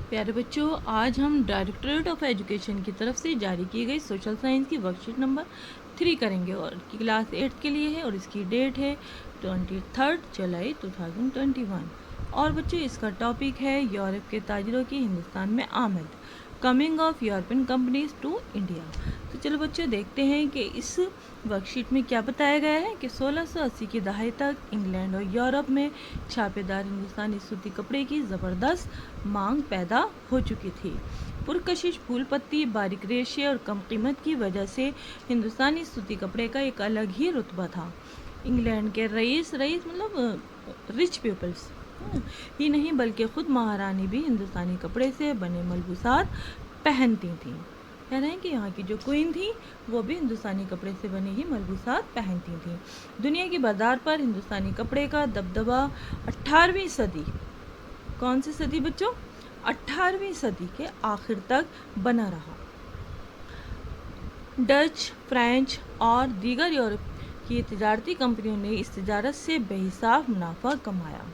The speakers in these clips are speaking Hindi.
प्यारे बच्चों, आज हम डायरेक्टरेट ऑफ एजुकेशन की तरफ से जारी की गई सोशल साइंस की वर्कशीट नंबर 3 करेंगे और की क्लास 8 के लिए है और इसकी डेट है 23 जुलाई 2021। और बच्चों, इसका टॉपिक है यूरोप के ताजिरों की हिंदुस्तान में आमद, coming of European companies to India. तो चलो बच्चों, देखते हैं कि इस वर्कशीट में क्या बताया गया है कि 1680 की दहाई तक इंग्लैंड और यूरोप में छापेदार हिंदुस्तानी सूती कपड़े की ज़बरदस्त मांग पैदा हो चुकी थी। पुरकशिश फूल पत्ती, बारीक रेशे और कम कीमत की वजह से हिंदुस्तानी सूती कपड़े का एक अलग ही रुतबा था। इंग्लैंड के रईस रईस मतलब रिच पीपल्स ही नहीं बल्कि ख़ुद महारानी भी हिंदुस्तानी कपड़े से बने मलबूसात पहनती थीं। कह रहे हैं कि यहाँ की जो क्वीन थी वो भी हिंदुस्तानी कपड़े से बने ही मलबूसात पहनती थीं। दुनिया के बाज़ार पर हिंदुस्तानी कपड़े का दबदबा 18वीं सदी, कौन सी सदी बच्चों? 18वीं सदी के आखिर तक बना रहा। डच, फ्रेंच और दीगर यूरोप की तिजारती कंपनियों ने इस तिजारत से बेहिसाब मुनाफा कमाया।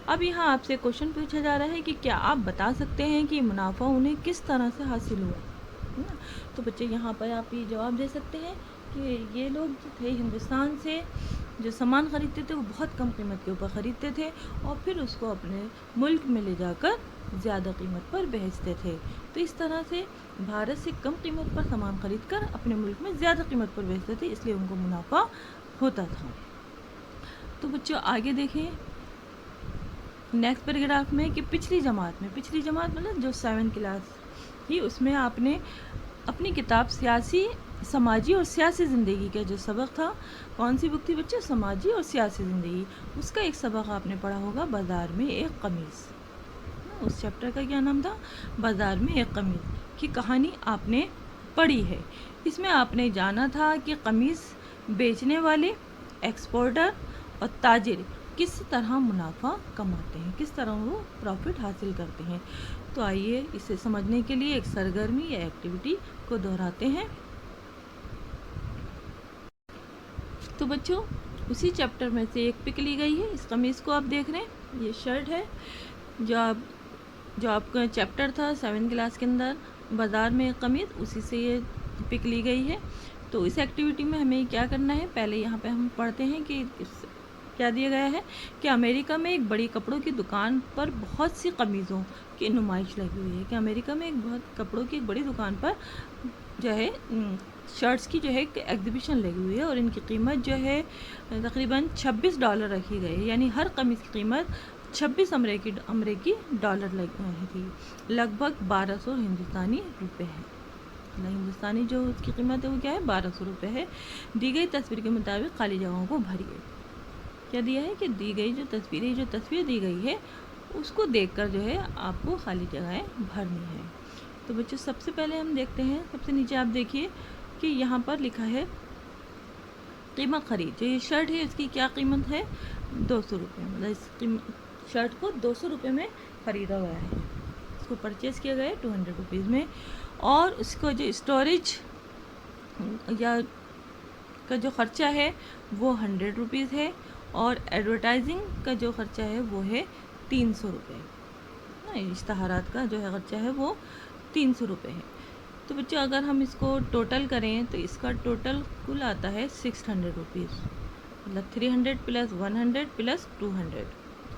अब यहाँ आपसे क्वेश्चन पूछा जा रहा है कि क्या आप बता सकते हैं कि मुनाफा उन्हें किस तरह से हासिल हुआ, है ना? तो बच्चे यहाँ पर आप ये जवाब दे सकते हैं कि ये लोग जो थे हिंदुस्तान से जो सामान ख़रीदते थे वो बहुत कम कीमत के ऊपर ख़रीदते थे और फिर उसको अपने मुल्क में ले जाकर ज़्यादा कीमत पर बेचते थे। तो इस तरह से भारत से कम कीमत पर सामान ख़रीद कर अपने मुल्क में ज़्यादा कीमत पर बेचते थे, इसलिए उनको मुनाफा होता था। तो बच्चों आगे देखें नेक्स्ट पैराग्राफ में कि पिछली जमात मतलब जो 7th क्लास थी उसमें आपने अपनी किताब सियासी, समाजी और सियासी ज़िंदगी का जो सबक था, कौन सी बुक थी बच्चों? समाजी और सियासी ज़िंदगी। उसका एक सबक आपने पढ़ा होगा, बाज़ार में एक कमीज़। उस चैप्टर का क्या नाम था? बाज़ार में एक कमीज़ की कहानी आपने पढ़ी है। इसमें आपने जाना था कि कमीज़ बेचने वाले, एक्सपोर्टर और ताजिर किस तरह मुनाफा कमाते हैं, किस तरह वो प्रॉफिट हासिल करते हैं। तो आइए इसे समझने के लिए एक सरगर्मी या एक्टिविटी को दोहराते हैं। तो बच्चों उसी चैप्टर में से एक पिक ली गई है। इस कमीज़ को आप देख रहे हैं, ये शर्ट है जो आपका चैप्टर था 7th क्लास के अंदर, बाज़ार में एक कमीज़, उसी से ये पिक ली गई है। तो इस एक्टिविटी में हमें क्या करना है, पहले यहाँ पे हम पढ़ते हैं कि क्या दिया गया है कि अमेरिका में एक बड़ी कपड़ों की दुकान पर बहुत सी कमीज़ों की नुमाइश लगी हुई है। कि अमेरिका में एक बहुत कपड़ों की एक बड़ी दुकान पर जो है शर्ट्स की जो है एग्जीबिशन लगी हुई है और इनकी कीमत जो है तकरीबन $26 रखी गई है। यानी हर कमीज़ की कीमत 26 अमेरिकी डॉलर लगी थी, लगभग 1200 हिंदुस्तानी रुपये है। हिंदुस्तानी जो उसकी कीमत है वो क्या है? 1200 रुपये है। दी गई तस्वीर के मुताबिक खाली जगहों को भरिए। क्या दिया है कि दी गई जो तस्वीर दी गई है उसको देखकर जो है आपको खाली जगहें भरनी है। तो बच्चों सबसे पहले हम देखते हैं, सबसे नीचे आप देखिए कि यहाँ पर लिखा है कीमत खरीद। जो ये शर्ट है इसकी क्या कीमत है? 200 रुपये। मतलब इस शर्ट को 200 रुपये में ख़रीदा गया है, इसको परचेज़ किया गया है 200 रुपीज़ में। और उसको जो स्टोरेज या का जो ख़र्चा है वो 100 रुपीज़ है और एडवर्टाइजिंग का जो ख़र्चा है वो है 300 रुपये। इश्तहारात का जो है ख़र्चा है वो 300 रुपये है। तो बच्चों अगर हम इसको टोटल करें तो इसका टोटल कुल आता है 600 रुपीज़। मतलब 300 + 100 + 200,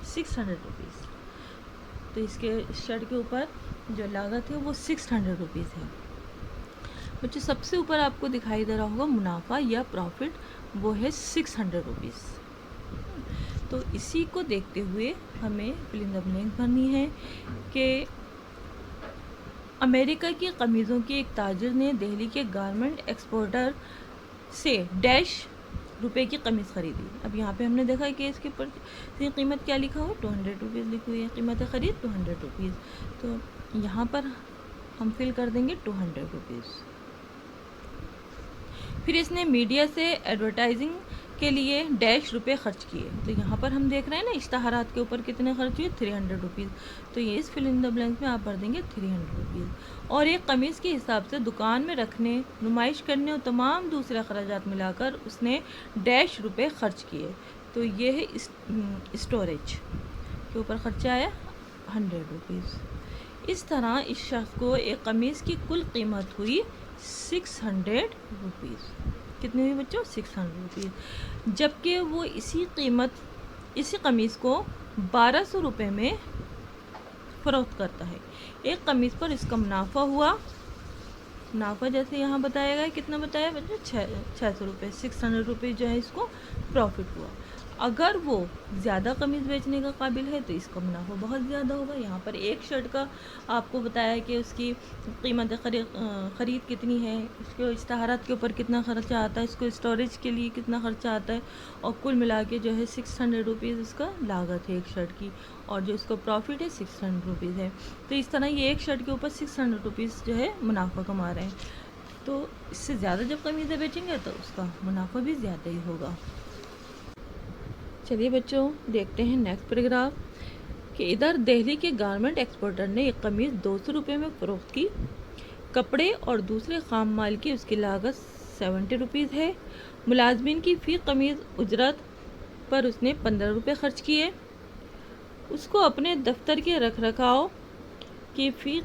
600 रुपीज़। तो इसके शर्ट के ऊपर जो लागत है वो 600 रुपीज़ है। बच्चों सबसे ऊपर आपको दिखाई दे रहा होगा मुनाफा या प्रॉफिट, वो है 600 रुपीज़। तो इसी को देखते हुए हमें फिल इन द ब्लैंक भरनी है कि अमेरिका की कमीज़ों के एक ताजिर ने दिल्ली के गारमेंट एक्सपोर्टर से $रुपये की कमीज़ खरीदी। अब यहाँ पे हमने देखा कि इसके ऊपर कीमत क्या लिखा हो? 200 रुपीज़ लिखी हुई है, कीमत खरीद 200 रुपीज़। तो यहाँ पर हम फिल कर देंगे 200 रुपीज़। फिर इसने मीडिया से एडवर्टाइजिंग के लिए $रुपये खर्च किए। तो यहाँ पर हम देख रहे हैं ना इश्तहारात के ऊपर कितने खर्च हुए? 300 रुपीज़। तो ये इस फिल इन द ब्लैंक में आप भर देंगे 300 रुपीज़। और एक कमीज़ के हिसाब से दुकान में रखने, नुमाइश करने और तमाम दूसरे अखराजात मिलाकर उसने $रुपये खर्च किए। तो ये है स्टोरेज के ऊपर ख़र्चा आया 100 रुपीज़। इस तरह इस शख्स को एक कमीज़ की कुल कीमत हुई 600 रुपीज़। कितनी हुई बच्चों? 600 रुपीज़। जबकि वो इसी कमीज़ को 1200 रुपये में फ़रोख्त करता है। एक कमीज़ पर इसका मुनाफा हुआ, मुनाफा जैसे यहाँ बताया गया, कितना बताया बच्चों? 600 रुपये। 600 रुपये जो है इसको प्रॉफिट हुआ। अगर वो ज़्यादा कमीज़ बेचने का काबिल है तो इसका मुनाफा बहुत ज़्यादा होगा। यहाँ पर एक शर्ट का आपको बताया कि उसकी कीमत ख़रीद कितनी है, उसके इश्तहारात के ऊपर कितना ख़र्चा आता है, इसको स्टोरेज के लिए कितना ख़र्चा आता है, और कुल मिला के जो है 600 रुपीज़ उसका लागत है एक शर्ट की, और जो इसको प्रॉफिट है 600 रुपीज़ है। तो इस तरह ये एक शर्ट के ऊपर 600 रुपीज़ जो है मुनाफा कमा रहे हैं। तो इससे ज़्यादा जब कमीज़ें बेचेंगे तो उसका मुनाफा भी ज़्यादा ही होगा। चलिए बच्चों देखते हैं नेक्स्ट पैराग्राफ कि इधर दिल्ली के गारमेंट एक्सपोर्टर ने एक कमीज़ 200 रुपये में फ़रोख्त की। कपड़े और दूसरे खाम माल की उसकी लागत 70 रुपीज़ है। मुलाजमिन की फ़ी कमीज़ उजरत पर उसने 15 रुपये खर्च किए। उसको अपने दफ्तर के रख रखाव की फ़ी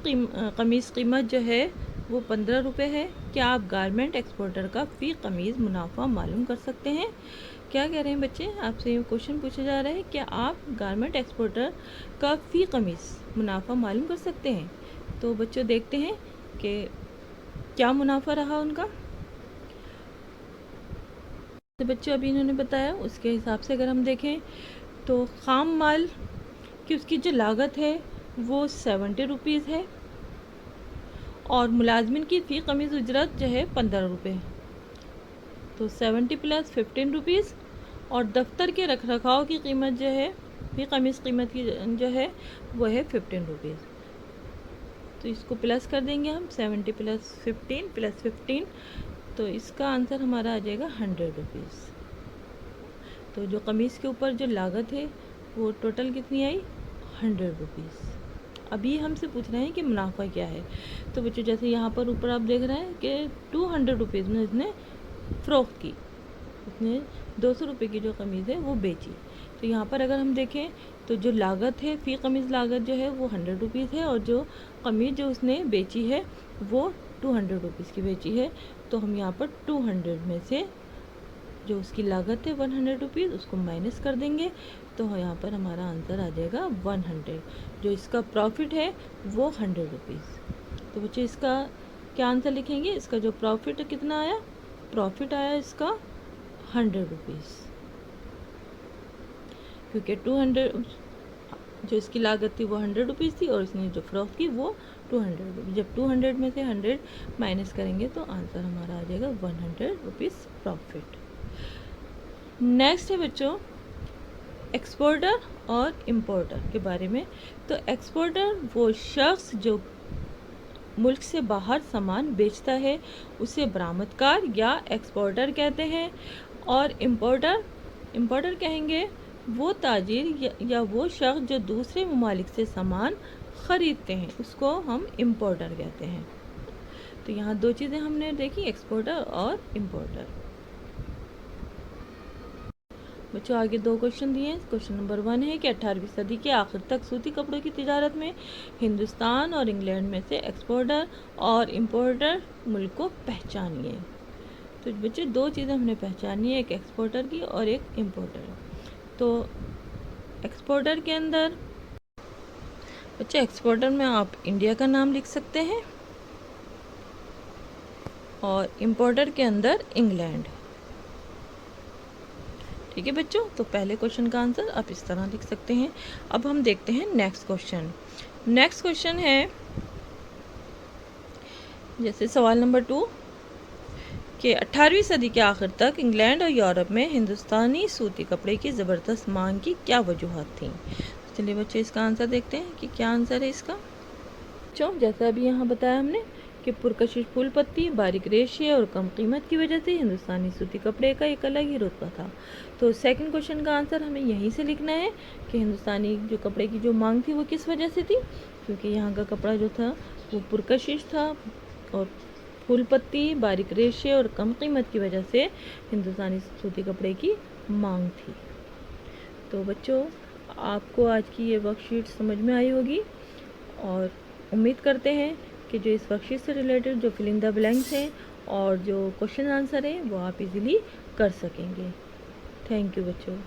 कमीज़ कीमत जो है वो 15 रुपये है। क्या आप गारमेंट एक्सपोर्टर का फ़ी कमीज़ मुनाफा मालूम कर सकते हैं? क्या कह रहे हैं बच्चे? आपसे ये क्वेश्चन पूछा जा रहा है, क्या आप गारमेंट एक्सपोर्टर का फ़ी कमीज़ मुनाफा मालूम कर सकते हैं? तो बच्चों देखते हैं कि क्या मुनाफा रहा उनका। तो बच्चों अभी इन्होंने बताया, उसके हिसाब से अगर हम देखें तो खाम माल की उसकी जो लागत है वो 70 रुपीज़ है, और मुलाजमिन की फ़ी कमीज़ उजरत जो है 15 रुपये, तो 70 + 15 रुपीज़। और दफ्तर के रख रखाव की कीमत जो है, फ़ी कमीज़ कीमत की जो है वो है 15 रुपीज़। तो इसको प्लस कर देंगे हम, 70 + 15 तो इसका आंसर हमारा आ जाएगा 100 रुपीज़। तो जो कमीज़ के ऊपर जो लागत है वो टोटल कितनी आई? 100 रुपीज़। अभी हमसे पूछ रहे हैं कि मुनाफा क्या है। तो बच्चों जैसे यहाँ पर ऊपर आप देख रहे हैं कि 200 रुपीज़ में इसने फ़रोख्त की, उसने 200 रुपये की जो कमीज़ है वो बेची। तो यहाँ पर अगर हम देखें तो जो लागत है, फ़ी कमीज़ लागत जो है वो 100 रुपीज़ है, और जो कमीज़ जो उसने बेची है वो 200 रुपीज़ की बेची है। तो हम यहाँ पर 200 में से जो उसकी लागत है 100 रुपीज़ उसको माइनस कर देंगे, तो यहाँ पर हमारा आंसर आ जाएगा 100। जो इसका प्रॉफिट है वो 100 रुपीज़। तो बच्चे इसका क्या आंसर लिखेंगे? इसका जो प्रॉफिट कितना आया? प्रॉफिट आया इसका 100 रुपीज़, क्योंकि 200 जो इसकी लागत थी वो 100 रुपीज़ थी, और इसने जो फ़रोख्त की वो 200 रुपीज़। जब 200 में से 100 माइनस करेंगे तो आंसर हमारा आ जाएगा 100 रुपीज़ प्रॉफिट। नेक्स्ट है बच्चों एक्सपोर्टर और इम्पोर्टर के बारे में। तो एक्सपोर्टर वो शख्स जो मुल्क से बाहर सामान बेचता है उसे बरामदकार या एक्सपोर्टर कहते हैं। और इम्पोर्टर कहेंगे वो ताजिर या वो शख्स जो दूसरे ममालिक से सामान ख़रीदते हैं, उसको हम इम्पोर्टर कहते हैं। तो यहाँ दो चीज़ें हमने देखी, एक्सपोर्टर और इम्पोर्टर। बच्चों आगे दो क्वेश्चन दिए हैं। क्वेश्चन नंबर 1 है कि 18वीं सदी के आखिर तक सूती कपड़ों की तिजारत में हिंदुस्तान और इंग्लैंड में से एक्सपोर्टर और इम्पोर्टर मुल्क को पहचानिए। तो बच्चों दो चीज़ें हमने पहचानी है, एक एक्सपोर्टर की और एक इम्पोर्टर। तो एक्सपोर्टर के अंदर बच्चे एक्सपोर्टर में आप इंडिया का नाम लिख सकते हैं, और इम्पोर्टर के अंदर इंग्लैंड। ठीक है बच्चों, तो पहले क्वेश्चन का आंसर आप इस तरह लिख सकते हैं। अब हम देखते हैं नेक्स्ट क्वेश्चन। नेक्स्ट क्वेश्चन है जैसे सवाल नंबर 2 कि 18वीं सदी के आखिर तक इंग्लैंड और यूरोप में हिंदुस्तानी सूती कपड़े की ज़बरदस्त मांग की क्या वजूहत थी। तो चलिए बच्चे इसका आंसर देखते हैं कि क्या आंसर है इसका। बच्चों जैसा अभी यहाँ बताया हमने कि पुरकशिश फूल पत्ती, बारीक रेशे और कम कीमत की वजह से हिंदुस्तानी सूती कपड़े का एक अलग ही रुतबा था। तो सेकंड क्वेश्चन का आंसर हमें यहीं से लिखना है कि हिंदुस्तानी जो कपड़े की जो मांग थी वो किस वजह से थी, क्योंकि यहाँ का कपड़ा जो था वो पुरकशिश था, और फूल पत्ती, बारीक रेशे और कम कीमत की वजह से हिंदुस्तानी सूती कपड़े की मांग थी। तो बच्चों आपको आज की ये वर्कशीट समझ में आई होगी और उम्मीद करते हैं कि जो इस वर्कशीट से रिलेटेड जो फिल इन द ब्लैंक्स हैं और जो क्वेश्चन आंसर हैं वो आप इजीली कर सकेंगे। थैंक यू बच्चों।